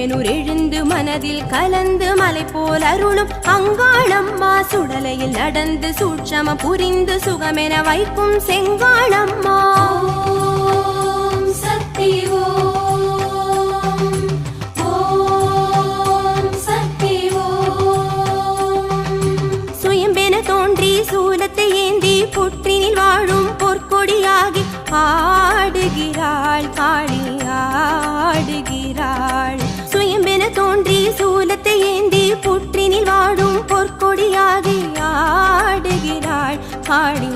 சுயம்பெனுர் எழுந்து மனதில் கலந்து மலை போல் அருளும் அங்காளம்மா சுடலையில் நடந்து சூட்சம புரிந்து சுகமென வைக்கும் செங்காளம்மா. ஓம் சக்தி ஓம் ஓம் சக்தி ஓம். சுயம்பென தோன்றி சூலத்தை ஏந்தி புற்றினில் வாழும் பொற்கொடியாகி ஆடுகிறாள் காளி ஆடுகிறாள். சுயம்பென தோன்றி சூலத்தை ஏந்தி புற்றினில் வாழும் பொற்கொடியாகி ஆடுகிறாள் காளி